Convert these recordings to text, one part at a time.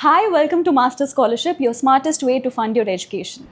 Hi, welcome to Master Scholarship, your smartest way to fund your education.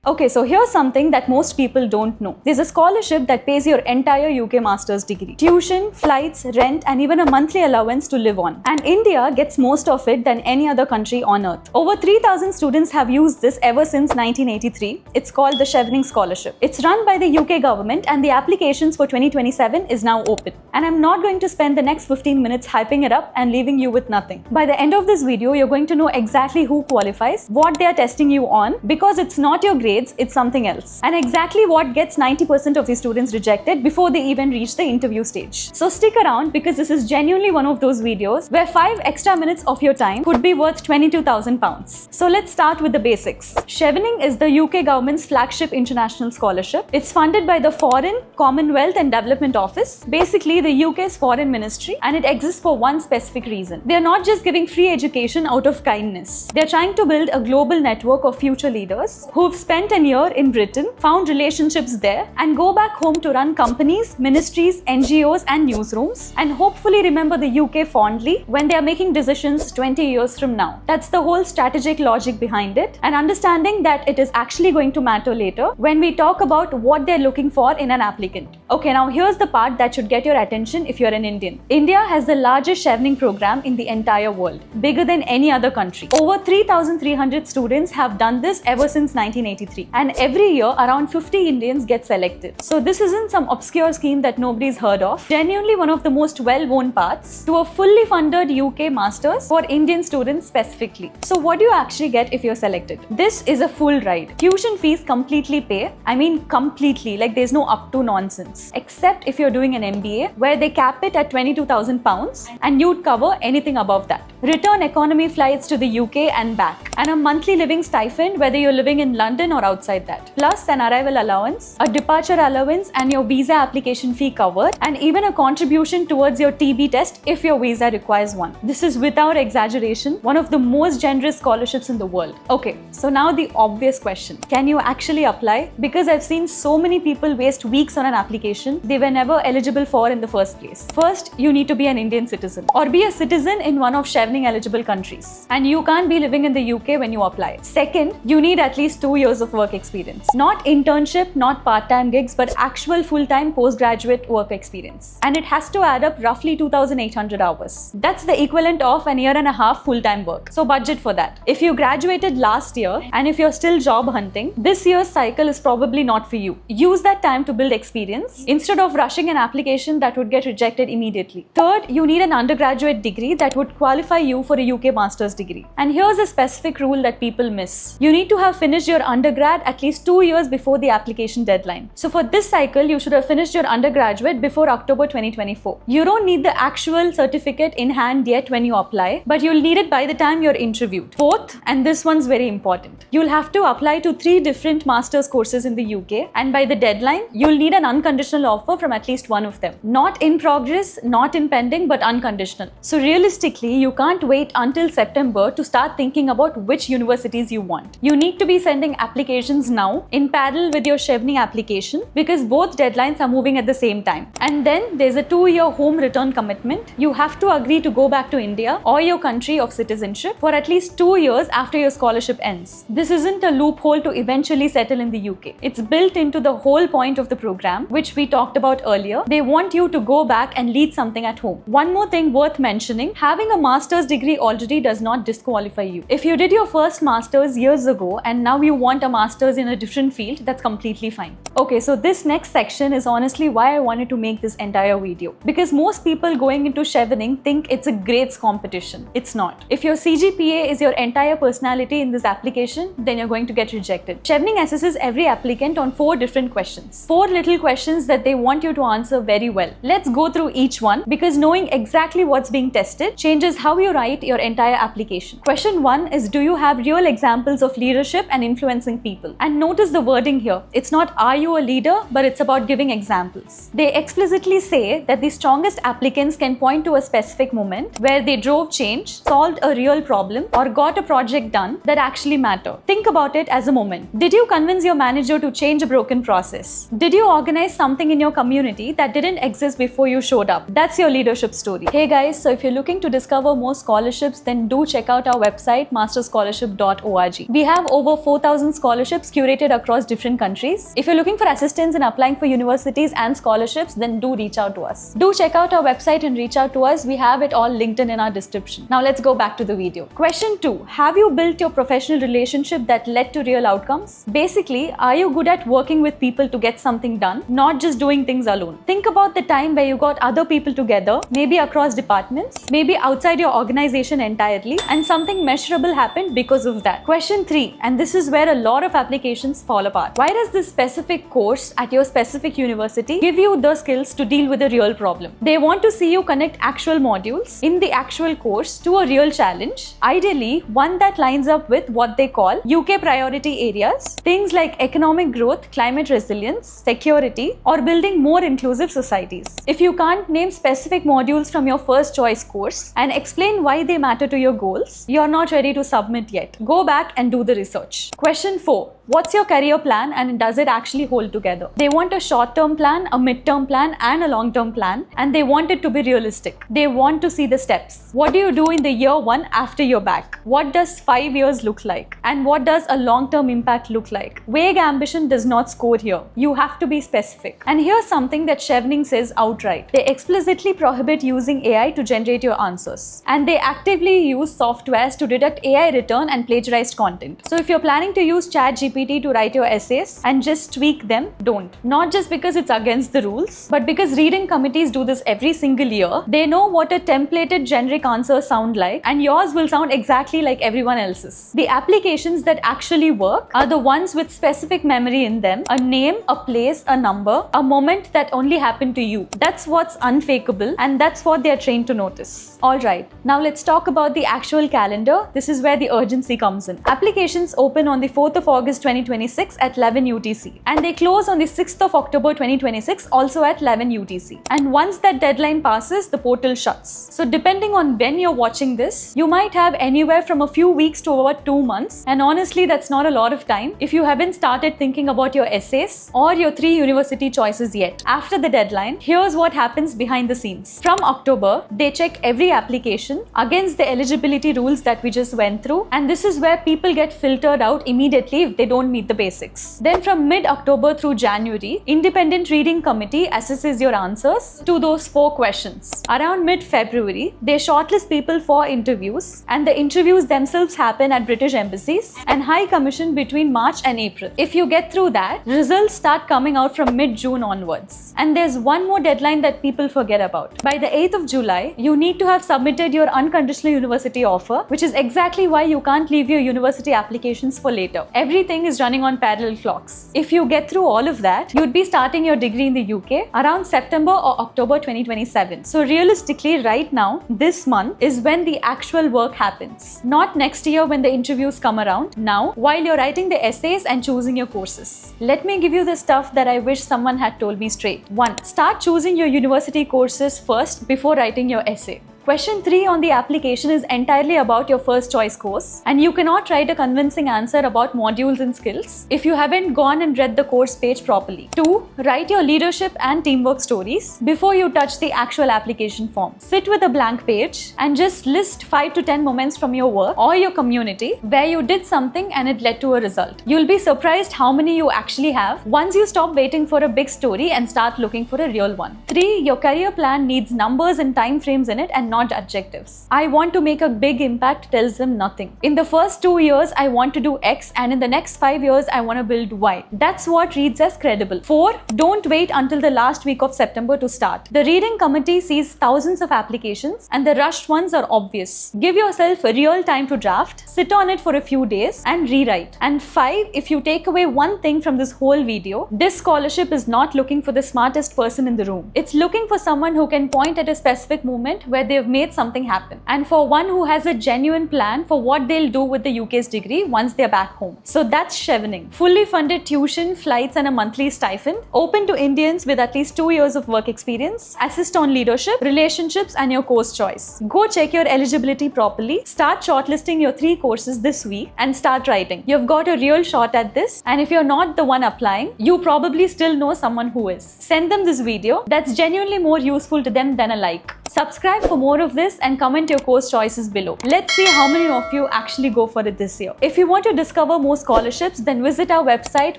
Okay, so here's something that most people don't know. There's a scholarship that pays your entire UK master's degree. Tuition, flights, rent, and even a monthly allowance to live on. And India gets most of it than any other country on earth. Over 3,000 students have used this ever since 1983. It's called the Chevening Scholarship. It's run by the UK government and the applications for 2027 is now open. And I'm not going to spend the next 15 minutes hyping it up and leaving you with nothing. By the end of this video, you're going to know exactly who qualifies, what they are testing you on, because it's not your grade, it's something else, and exactly what gets 90% of the students rejected before they even reach the interview stage. So stick around because this is genuinely one of those videos where 5 extra minutes of your time could be worth £22,000. So let's start with the basics. Chevening is the UK government's flagship international scholarship. It's funded by the Foreign, Commonwealth and Development Office, basically the UK's foreign ministry, and it exists for one specific reason. They're not just giving free education out of kindness. They're trying to build a global network of future leaders who've spent a year in Britain, found relationships there, and go back home to run companies, ministries, NGOs, and newsrooms, and hopefully remember the UK fondly when they are making decisions 20 years from now. That's the whole strategic logic behind it, and understanding that it is actually going to matter later when we talk about what they're looking for in an applicant. Okay, now here's the part that should get your attention if you're an Indian. India has the largest Chevening program in the entire world, bigger than any other country. Over 3,300 students have done this ever since 1983. And every year, around 50 Indians get selected. So this isn't some obscure scheme that nobody's heard of. Genuinely one of the most well-known paths to a fully funded UK Masters for Indian students specifically. So what do you actually get if you're selected? This is a full ride. Tuition fees completely pay. I mean completely, like there's no up to nonsense. Except if you're doing an MBA where they cap it at £22,000 and you'd cover anything above that. Return economy flights to the UK and back. And a monthly living stipend whether you're living in London or outside that. Plus an arrival allowance, a departure allowance and your visa application fee covered, and even a contribution towards your TB test if your visa requires one. This is without exaggeration one of the most generous scholarships in the world. Okay, so now the obvious question. Can you actually apply? Because I've seen so many people waste weeks on an application they were never eligible for in the first place. First, you need to be an Indian citizen or be a citizen in one of Chevening eligible countries. And you can't be living in the UK when you apply. Second, you need at least 2 years of work experience. Not internship, not part-time gigs, but actual full-time postgraduate work experience. And it has to add up roughly 2,800 hours. That's the equivalent of an year and a half full-time work. So budget for that. If you graduated last year and if you're still job hunting, this year's cycle is probably not for you. Use that time to build experience instead of rushing an application that would get rejected immediately. Third, you need an undergraduate degree that would qualify you for a UK master's degree. And here's a specific rule that people miss. You need to have finished your undergrad at least 2 years before the application deadline. So for this cycle, you should have finished your undergraduate before October 2024. You don't need the actual certificate in hand yet when you apply, but you'll need it by the time you're interviewed. Fourth, and this one's very important, you'll have to apply to 3 different master's courses in the UK, and by the deadline, you'll need an unconditional offer from at least one of them. Not in progress, not in pending, but unconditional. So realistically, you can't wait until September to start thinking about which universities you want. You need to be sending applications now in parallel with your Chevening application because both deadlines are moving at the same time. And then there's a 2-year home return commitment. You have to agree to go back to India or your country of citizenship for at least 2 years after your scholarship ends. This isn't a loophole to eventually settle in the UK. It's built into the whole point of the program, which we talked about earlier. They want you to go back and lead something at home. One more thing worth mentioning, having a master's degree already does not disqualify you. If you did your first master's years ago and now you want a master's in a different field, that's completely fine. Okay, so this next section is honestly why I wanted to make this entire video. Because most people going into Chevening think it's a grades competition. It's not. If your CGPA is your entire personality in this application, then you're going to get rejected. Chevening assesses every applicant on 4 different questions. 4 little questions that they want you to answer very well. Let's go through each one because knowing exactly what's being tested changes how you write your entire application. Question 1 is, do you have real examples of leadership and influencing people? And notice the wording here. It's not are you a leader, but it's about giving examples. They explicitly say that the strongest applicants can point to a specific moment where they drove change, solved a real problem, or got a project done that actually mattered. Think about it as a moment. Did you convince your manager to change a broken process? Did you organize something in your community that didn't exist before you showed up? That's your leadership story. Hey guys, so if you're looking to discover more scholarships, then do check out our website masterscholarship.org. We have over 4,000 scholarships curated across different countries. If you're looking for assistance in applying for universities and scholarships, then do reach out to us. Do check out our website and reach out to us. We have it all linked in our description. Now let's go back to the video. Question 2. Have you built your professional relationship that led to real outcomes? Basically, are you good at working with people to get something done, not just doing things alone? Think about the time where you got other people together, maybe across departments, maybe outside your organization entirely, and something measurable happened because of that. Question 3, and this is where a lot of applications fall apart. Why does this specific course at your specific university give you the skills to deal with a real problem? They want to see you connect actual modules in the actual course to a real challenge, ideally one that lines up with what they call UK priority areas, things like economic growth, climate resilience, security, or building more inclusive societies. If you can't name specific modules from your first choice course and explain why they matter to your goals, you're not ready to submit yet. Go back and do the research. Question 4. What's your career plan and does it actually hold together? They want a short-term plan, a mid-term plan, and a long-term plan, and they want it to be realistic. They want to see the steps. What do you do in the year 1 after you're back? What does 5 years look like? And what does a long-term impact look like? Vague ambition does not score here. You have to be specific. And here's something that Chevening says outright. They explicitly prohibit using AI to generate your answers. And they actively use softwares to detect AI return and plagiarized content. So if you're planning to use ChatGPT to write your essays and just tweak them, don't. Not just because it's against the rules, but because reading committees do this every single year. They know what a templated generic answer sound like, and yours will sound exactly like everyone else's. The applications that actually work are the ones with specific memory in them, a name, a place, a number, a moment that only happened to you. That's what's unfakeable, and that's what they're trained to notice. Alright, now let's talk about the actual calendar. This is where the urgency comes in. Applications open on the 4th of August 2026 at 11 UTC, and they close on the 6th of October 2026 also at 11 UTC. And once that deadline passes, the portal shuts. So depending on when you're watching this, you might have anywhere from a few weeks to about 2 months, and honestly that's not a lot of time if you haven't started thinking about your essays or your 3 university choices yet. After the deadline, here's what happens behind the scenes. From October, they check every application against the eligibility rules that we just went through, and this is where people get filtered out immediately if they don't meet the basics. Then from mid-October through January, Independent Reading Committee assesses your answers to those 4 questions. Around mid-February, they shortlist people for interviews, and the interviews themselves happen at British embassies and High Commission between March and April. If you get through that, results start coming out from mid-June onwards. And there's one more deadline that people forget about. By the 8th of July, you need to have submitted your unconditional university offer, which is exactly why you can't leave your university applications for later. Everything is running on parallel clocks. If you get through all of that, you'd be starting your degree in the UK around September or October 2027. So realistically, right now, this month is when the actual work happens. Not next year when the interviews come around. Now, while you're writing the essays and choosing your courses. Let me give you the stuff that I wish someone had told me straight. 1. Start choosing your university courses first before writing your essay. Question 3 on the application is entirely about your first choice course, and you cannot write a convincing answer about modules and skills if you haven't gone and read the course page properly. 2. Write your leadership and teamwork stories before you touch the actual application form. Sit with a blank page and just list 5 to 10 moments from your work or your community where you did something and it led to a result. You'll be surprised how many you actually have once you stop waiting for a big story and start looking for a real one. 3. Your career plan needs numbers and time frames in it and not adjectives. I want to make a big impact tells them nothing. In the first 2 years, I want to do X, and in the next 5 years, I want to build Y. That's what reads as credible. 4. Don't wait until the last week of September to start. The reading committee sees thousands of applications, and the rushed ones are obvious. Give yourself a real time to draft, sit on it for a few days, and rewrite. And 5. If you take away one thing from this whole video, this scholarship is not looking for the smartest person in the room. It's looking for someone who can point at a specific moment where they've you've made something happen. And for one who has a genuine plan for what they'll do with the UK's degree once they're back home. So that's Chevening. Fully funded tuition, flights and a monthly stipend. Open to Indians with at least 2 years of work experience. Assist on leadership, relationships and your course choice. Go check your eligibility properly. Start shortlisting your 3 courses this week and start writing. You've got a real shot at this, and if you're not the one applying, you probably still know someone who is. Send them this video. That's genuinely more useful to them than a like. Subscribe for more of this and comment your course choices below. Let's see how many of you actually go for it this year. If you want to discover more scholarships, then visit our website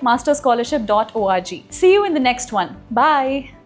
masterscholarship.org. See you in the next one. Bye.